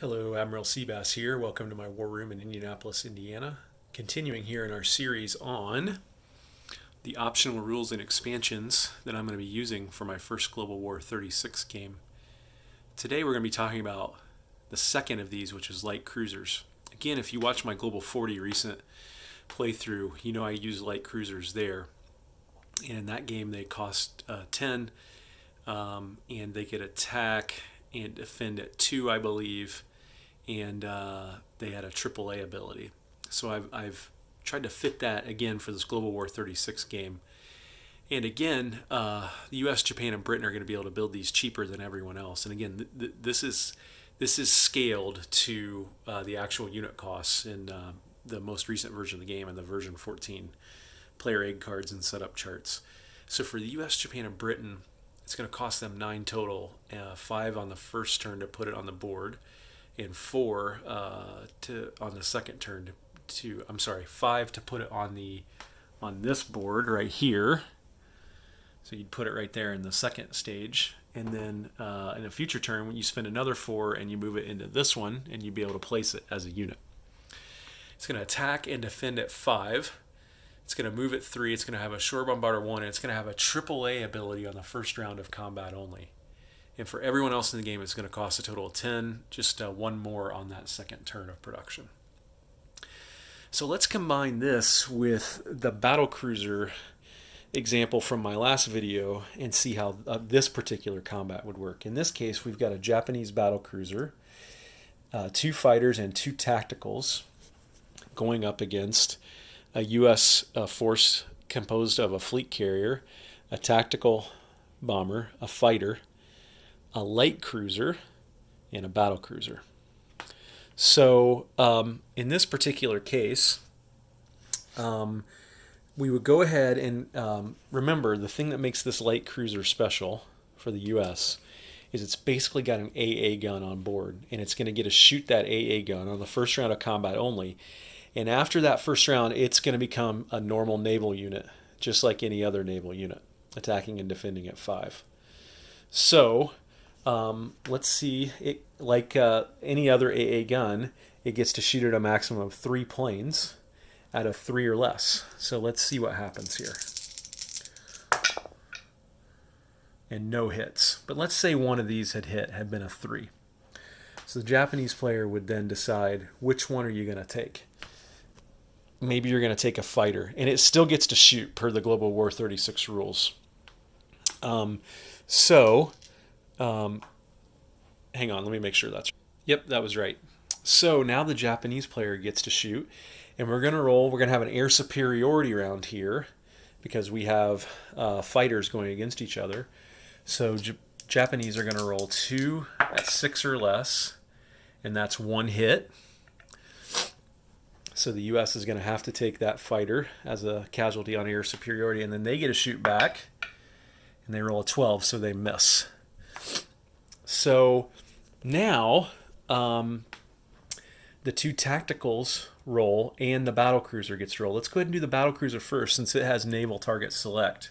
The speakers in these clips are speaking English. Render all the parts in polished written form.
Hello, Admiral Seabass here. Welcome to my war room in Indianapolis, Indiana. Continuing here in our series on the optional rules and expansions that I'm going to be using for my first Global War 36 game. Today we're going to be talking about the second of these, which is light cruisers. Again, if you watch my Global 40 recent playthrough, you know I use light cruisers there. And in that game they cost 10, and they could attack and defend at 2, I believe, and they had a AAA ability. So I've tried to fit that again for this Global War 36 game. And again, the U.S., Japan, and Britain are going to be able to build these cheaper than everyone else. And again, this is scaled to the actual unit costs in the most recent version of the game and the version 14 player egg cards and setup charts. So for the U.S., Japan, and Britain, it's going to cost them 9 total, 5 on the first turn to put it on the board, and 4 on the second turn to 5 to put it on this board right here. So you'd put it right there in the second stage, and then in a future turn, when you spend another 4 and you move it into this one, and you'd be able to place it as a unit. It's going to attack and defend at 5. It's going to move at 3. It's going to have a shore bombarder 1, and it's going to have a AAA ability on the first round of combat only. And for everyone else in the game, it's going to cost a total of 10, just 1 more on that second turn of production. So let's combine this with the battlecruiser example from my last video and see how this particular combat would work. In this case, we've got a Japanese battlecruiser, 2 fighters and 2 tacticals going up against a U.S. Force composed of a fleet carrier, a tactical bomber, a fighter, a light cruiser, and a battle cruiser. So in this particular case, we would go ahead and remember the thing that makes this light cruiser special for the U.S. is it's basically got an AA gun on board, and it's going to get to shoot that AA gun on the first round of combat only. And after that first round, it's going to become a normal naval unit, just like any other naval unit, attacking and defending at 5. So let's see, like any other AA gun, it gets to shoot at a maximum of 3 planes out of 3 or less. So let's see what happens here. And no hits. But let's say one of these had been a 3. So the Japanese player would then decide, which one are you going to take? Maybe you're going to take a fighter, and it still gets to shoot per the Global War 36 rules. Hang on, let me make sure that's right. Yep, that was right. So now the Japanese player gets to shoot, and we're going to roll. We're going to have an air superiority round here because we have fighters going against each other. So Japanese are going to roll 2 at 6 or less, and that's 1 hit. So the U.S. is going to have to take that fighter as a casualty on air superiority, and then they get to shoot back, and they roll a 12, so they miss. So now the 2 tacticals roll, and the battlecruiser gets to roll. Let's go ahead and do the battlecruiser first, since it has naval target select.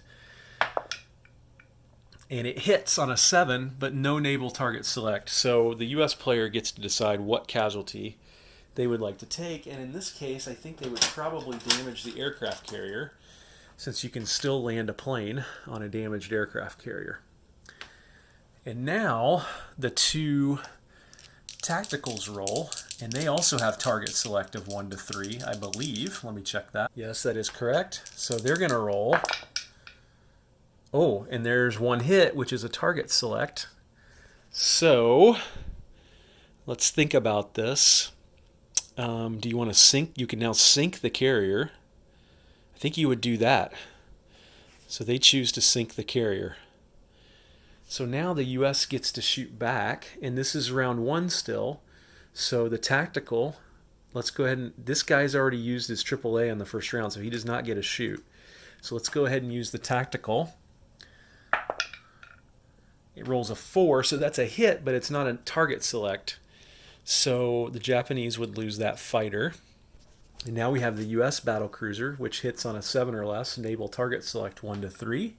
And it hits on a 7, but no naval target select. So the U.S. player gets to decide what casualty they would like to take, and in this case I think they would probably damage the aircraft carrier, since you can still land a plane on a damaged aircraft carrier. And now the 2 tacticals roll, and they also have target select of 1 to 3, I believe. Let me check that. Yes, that is correct. So they're going to roll. Oh, and there's 1 hit, which is a target select. So let's think about this. Do you want to sink? You can now sink the carrier. I think you would do that. So they choose to sink the carrier. So now the U.S. gets to shoot back, and this is round 1 still. So the tactical, let's go ahead and, this guy's already used his AAA on the first round, so he does not get a shoot. So let's go ahead and use the tactical. It rolls a 4, so that's a hit, but it's not a target select. So the Japanese would lose that fighter. And now we have the U.S. battlecruiser, which hits on a 7 or less, naval target select 1 to 3.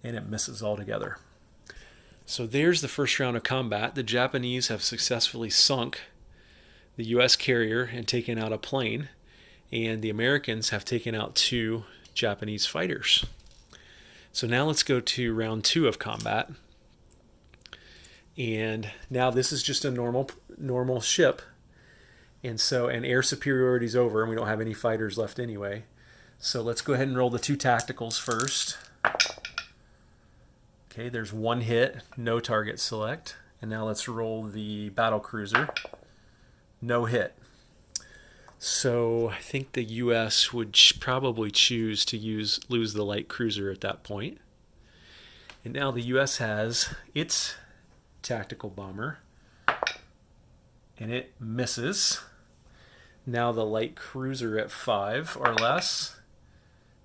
And it misses altogether. So there's the first round of combat. The Japanese have successfully sunk the U.S. carrier and taken out a plane, and the Americans have taken out 2 Japanese fighters. So now let's go to round 2 of combat. And now this is just a normal ship. And air superiority is over, and we don't have any fighters left anyway. So let's go ahead and roll the 2 tacticals first. Okay, there's 1 hit, no target select. And now let's roll the battle cruiser. No hit. So I think the U.S. would probably choose to lose the light cruiser at that point. And now the U.S. has its tactical bomber, and it misses. Now the light cruiser at 5 or less,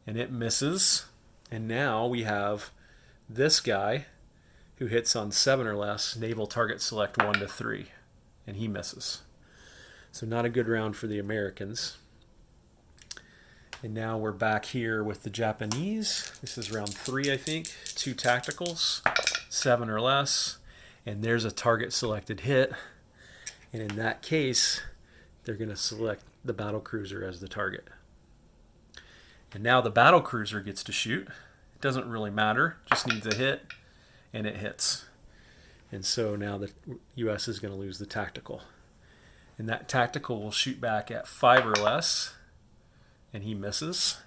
and it misses. And now we have this guy who hits on 7 or less, naval target select 1 to 3, and he misses. So not a good round for the Americans. And now we're back here with the Japanese. This is round 3, I think. 2 tacticals, 7 or less. And there's a target selected hit. And in that case, they're going to select the battle cruiser as the target. And now the battle cruiser gets to shoot. It doesn't really matter, just needs a hit, and it hits. And so now the U.S. is going to lose the tactical. And that tactical will shoot back at 5 or less, and he misses.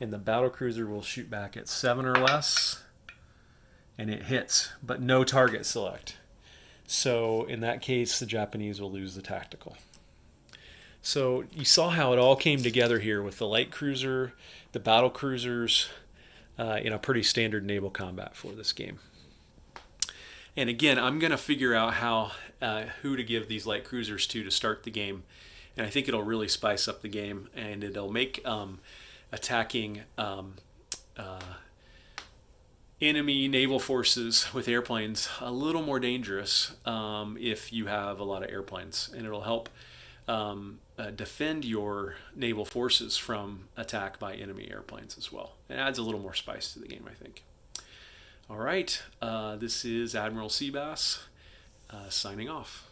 And the battle cruiser will shoot back at 7 or less, and it hits, but no target select. So in that case, the Japanese will lose the tactical. So you saw how it all came together here with the light cruiser, the battle cruisers, in a pretty standard naval combat for this game. And again, I'm going to figure out who to give these light cruisers to start the game. And I think it'll really spice up the game, and it'll make attacking enemy naval forces with airplanes a little more dangerous if you have a lot of airplanes. And it'll help defend your naval forces from attack by enemy airplanes as well. It adds a little more spice to the game, I think. All right, this is Admiral Seabass signing off.